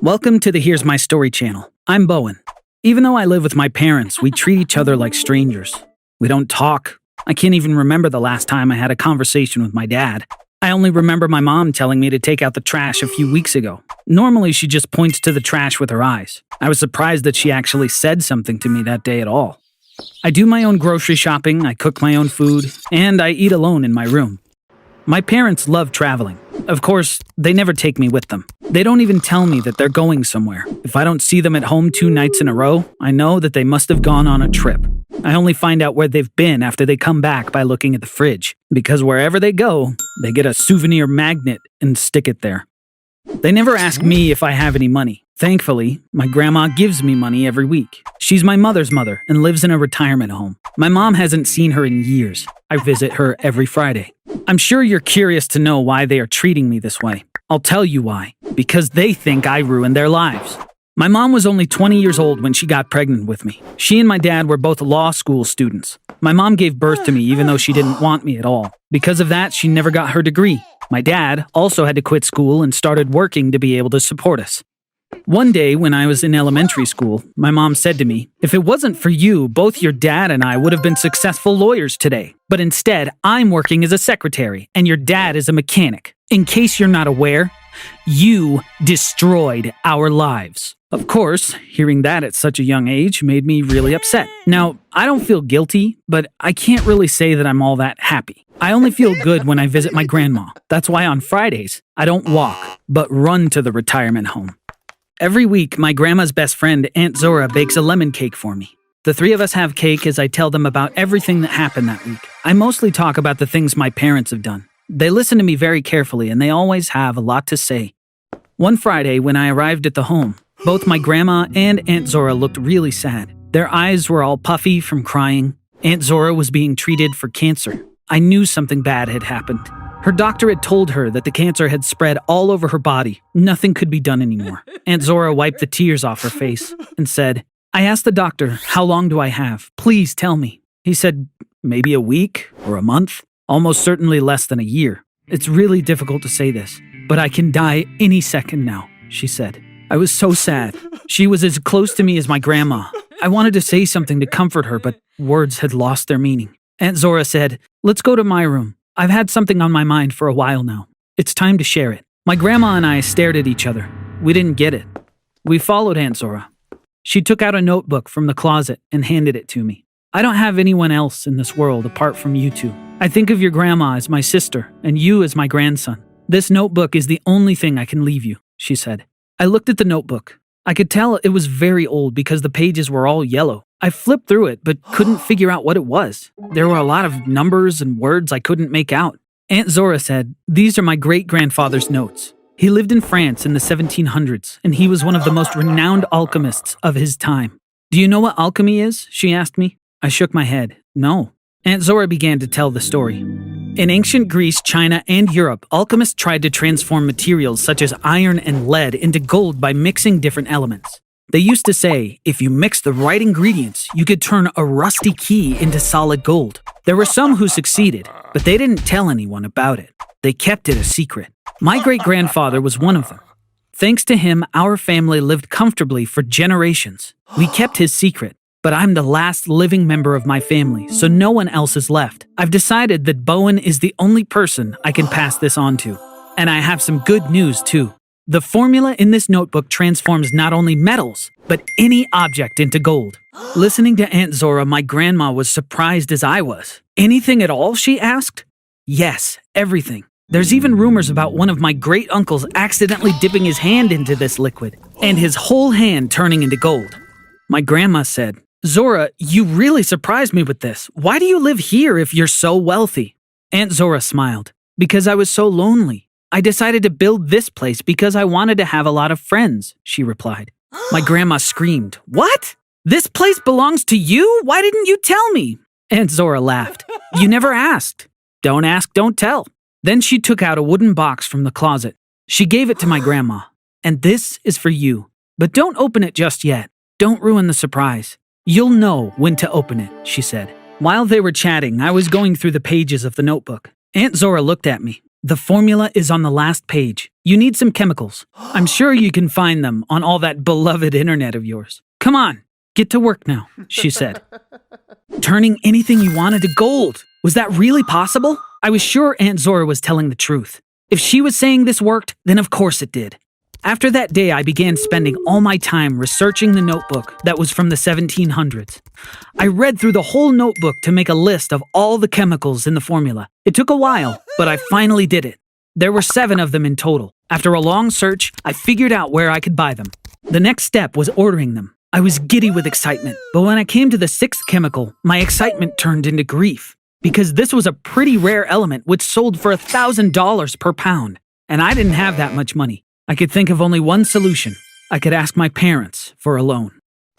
Welcome to the Here's My Story channel. I'm Bowen. Even though I live with my parents, we treat each other like strangers. We don't talk. I can't even remember the last time I had a conversation with my dad. I only remember my mom telling me to take out the trash a few weeks ago. Normally, she just points to the trash with her eyes. I was surprised that she actually said something to me that day at all. I do my own grocery shopping, I cook my own food, and I eat alone in my room. My parents love traveling. Of course, they never take me with them. They don't even tell me that they're going somewhere. If I don't see them at home 2 nights in a row, I know that they must have gone on a trip. I only find out where they've been after they come back by looking at the fridge, because wherever they go, they get a souvenir magnet and stick it there. They never ask me if I have any money. Thankfully, my grandma gives me money every week. She's my mother's mother and lives in a retirement home. My mom hasn't seen her in years. I visit her every Friday. I'm sure you're curious to know why they are treating me this way. I'll tell you why. Because they think I ruined their lives. My mom was only 20 years old when she got pregnant with me. She and my dad were both law school students. My mom gave birth to me even though she didn't want me at all. Because of that, she never got her degree. My dad also had to quit school and started working to be able to support us. One day, when I was in elementary school, my mom said to me, "If it wasn't for you, both your dad and I would have been successful lawyers today. But instead, I'm working as a secretary, and your dad is a mechanic. In case you're not aware, you destroyed our lives." Of course, hearing that at such a young age made me really upset. Now, I don't feel guilty, but I can't really say that I'm all that happy. I only feel good when I visit my grandma. That's why on Fridays, I don't walk, but run to the retirement home. Every week, my grandma's best friend, Aunt Zora, bakes a lemon cake for me. The 3 of us have cake as I tell them about everything that happened that week. I mostly talk about the things my parents have done. They listen to me very carefully, and they always have a lot to say. One Friday, when I arrived at the home, both my grandma and Aunt Zora looked really sad. Their eyes were all puffy from crying. Aunt Zora was being treated for cancer. I knew something bad had happened. Her doctor had told her that the cancer had spread all over her body. Nothing could be done anymore. Aunt Zora wiped the tears off her face and said, "I asked the doctor, how long do I have? Please tell me." He said, "Maybe a week or a month. Almost certainly less than a year. It's really difficult to say this, but I can die any second now," she said. I was so sad. She was as close to me as my grandma. I wanted to say something to comfort her, but words had lost their meaning. Aunt Zora said, "Let's go to my room. I've had something on my mind for a while now. It's time to share it." My grandma and I stared at each other. We didn't get it. We followed Aunt Zora. She took out a notebook from the closet and handed it to me. "I don't have anyone else in this world apart from you two. I think of your grandma as my sister and you as my grandson. This notebook is the only thing I can leave you," she said. I looked at the notebook. I could tell it was very old because the pages were all yellow. I flipped through it, but couldn't figure out what it was. There were a lot of numbers and words I couldn't make out. Aunt Zora said, "These are my great-grandfather's notes. He lived in France in the 1700s, and he was one of the most renowned alchemists of his time." "Do you know what alchemy is?" she asked me. I shook my head. "No." Aunt Zora began to tell the story. In ancient Greece, China, and Europe, alchemists tried to transform materials such as iron and lead into gold by mixing different elements. They used to say, if you mix the right ingredients, you could turn a rusty key into solid gold. There were some who succeeded, but they didn't tell anyone about it. They kept it a secret. My great-grandfather was one of them. Thanks to him, our family lived comfortably for generations. We kept his secret. But I'm the last living member of my family, so no one else is left. I've decided that Bowen is the only person I can pass this on to. And I have some good news, too. The formula in this notebook transforms not only metals, but any object into gold. Listening to Aunt Zora, my grandma was surprised as I was. "Anything at all?" she asked. "Yes, everything. There's even rumors about one of my great-uncles accidentally dipping his hand into this liquid, and his whole hand turning into gold." My grandma said, "Zora, you really surprised me with this. Why do you live here if you're so wealthy?" Aunt Zora smiled. "Because I was so lonely. I decided to build this place because I wanted to have a lot of friends," she replied. My grandma screamed, "What? This place belongs to you? Why didn't you tell me?" Aunt Zora laughed. "You never asked. Don't ask, don't tell." Then she took out a wooden box from the closet. She gave it to my grandma. "And this is for you. But don't open it just yet. Don't ruin the surprise. You'll know when to open it," she said. While they were chatting, I was going through the pages of the notebook. Aunt Zora looked at me. The formula is on the last page. You need some chemicals. I'm sure you can find them on all that beloved internet of yours. Come on, get to work now, she said. Turning anything you wanted to gold. Was that really possible? I was sure Aunt Zora was telling the truth. If she was saying this worked, then of course it did. After that day, I began spending all my time researching the notebook that was from the 1700s. I read through the whole notebook to make a list of all the chemicals in the formula. It took a while, but I finally did it. There were 7 of them in total. After a long search, I figured out where I could buy them. The next step was ordering them. I was giddy with excitement, but when I came to the 6th chemical, my excitement turned into grief. Because this was a pretty rare element which sold for $1,000 per pound, and I didn't have that much money. I could think of only one solution. I could ask my parents for a loan.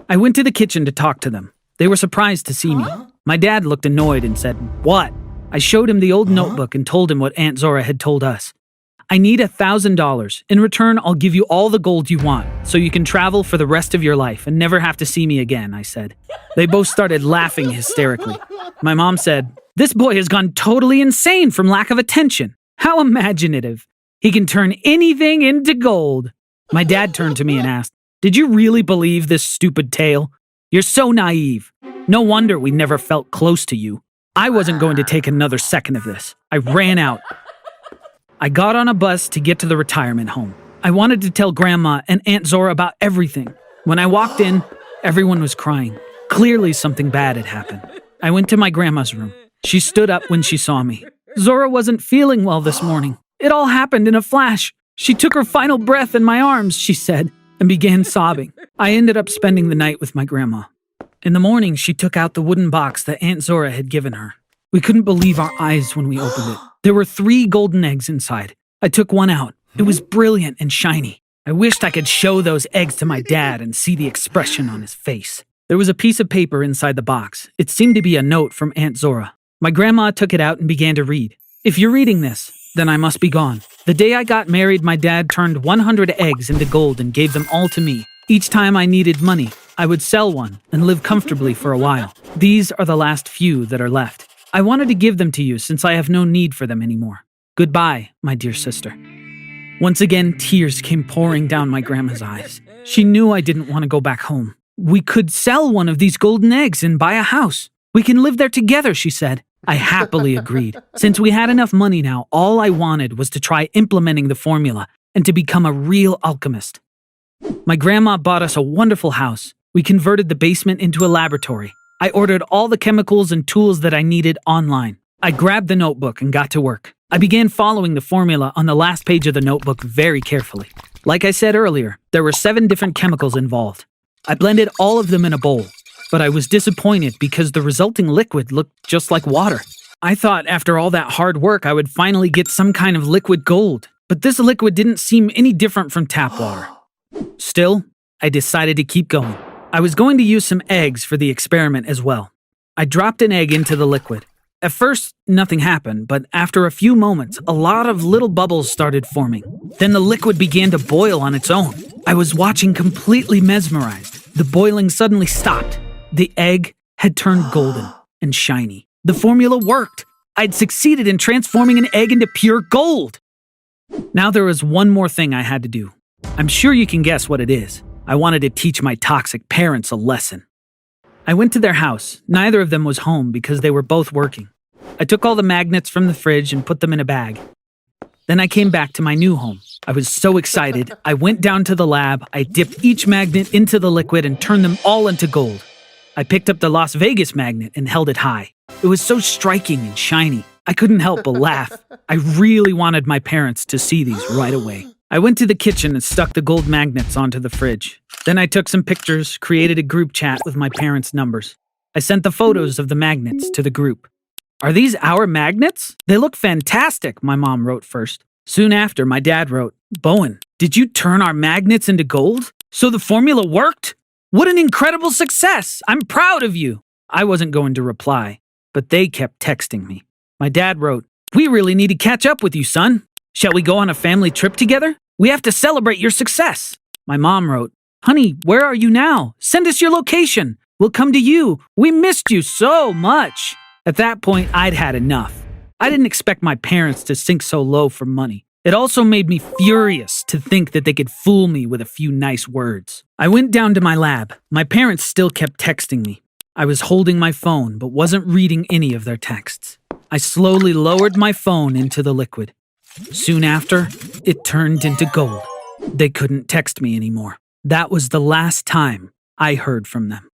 I went to the kitchen to talk to them. They were surprised to see me. My dad looked annoyed and said, "What?" I showed him the old notebook and told him what Aunt Zora had told us. "I need $1,000. In return, I'll give you all the gold you want, so you can travel for the rest of your life and never have to see me again," I said. They both started laughing hysterically. My mom said, "This boy has gone totally insane from lack of attention. How imaginative. He can turn anything into gold." My dad turned to me and asked, "Did you really believe this stupid tale? You're so naive. No wonder we never felt close to you." I wasn't going to take another second of this. I ran out. I got on a bus to get to the retirement home. I wanted to tell Grandma and Aunt Zora about everything. When I walked in, everyone was crying. Clearly something bad had happened. I went to my grandma's room. She stood up when she saw me. "Zora wasn't feeling well this morning. It all happened in a flash. She took her final breath in my arms," she said, and began sobbing. I ended up spending the night with my grandma. In the morning, she took out the wooden box that Aunt Zora had given her. We couldn't believe our eyes when we opened it. There were 3 golden eggs inside. I took one out. It was brilliant and shiny. I wished I could show those eggs to my dad and see the expression on his face. There was a piece of paper inside the box. It seemed to be a note from Aunt Zora. My grandma took it out and began to read. "If you're reading this, then I must be gone. The day I got married, my dad turned 100 eggs into gold and gave them all to me. Each time I needed money, I would sell one and live comfortably for a while. These are the last few that are left. I wanted to give them to you since I have no need for them anymore. Goodbye, my dear sister." Once again, tears came pouring down my grandma's eyes. She knew I didn't want to go back home. "We could sell one of these golden eggs and buy a house. We can live there together," she said. I happily agreed. Since we had enough money now, all I wanted was to try implementing the formula and to become a real alchemist. My grandma bought us a wonderful house. We converted the basement into a laboratory. I ordered all the chemicals and tools that I needed online. I grabbed the notebook and got to work. I began following the formula on the last page of the notebook very carefully. Like I said earlier, there were 7 different chemicals involved. I blended all of them in a bowl. But I was disappointed because the resulting liquid looked just like water. I thought after all that hard work I would finally get some kind of liquid gold, but this liquid didn't seem any different from tap water. Still, I decided to keep going. I was going to use some eggs for the experiment as well. I dropped an egg into the liquid. At first, nothing happened, but after a few moments, a lot of little bubbles started forming. Then the liquid began to boil on its own. I was watching completely mesmerized. The boiling suddenly stopped. The egg had turned golden and shiny. The formula worked. I'd succeeded in transforming an egg into pure gold. Now there was one more thing I had to do. I'm sure you can guess what it is. I wanted to teach my toxic parents a lesson. I went to their house. Neither of them was home because they were both working. I took all the magnets from the fridge and put them in a bag. Then I came back to my new home. I was so excited. I went down to the lab. I dipped each magnet into the liquid and turned them all into gold. I picked up the Las Vegas magnet and held it high. It was so striking and shiny. I couldn't help but laugh. I really wanted my parents to see these right away. I went to the kitchen and stuck the gold magnets onto the fridge. Then I took some pictures, created a group chat with my parents' numbers. I sent the photos of the magnets to the group. "Are these our magnets? They look fantastic," my mom wrote first. Soon after, my dad wrote, "Bowen, did you turn our magnets into gold? So the formula worked? What an incredible success! I'm proud of you." I wasn't going to reply, but they kept texting me. My dad wrote, "We really need to catch up with you, son. Shall we go on a family trip together? We have to celebrate your success." My mom wrote, "Honey, where are you now? Send us your location. We'll come to you. We missed you so much." At that point, I'd had enough. I didn't expect my parents to sink so low for money. It also made me furious to think that they could fool me with a few nice words. I went down to my lab. My parents still kept texting me. I was holding my phone but wasn't reading any of their texts. I slowly lowered my phone into the liquid. Soon after, it turned into gold. They couldn't text me anymore. That was the last time I heard from them.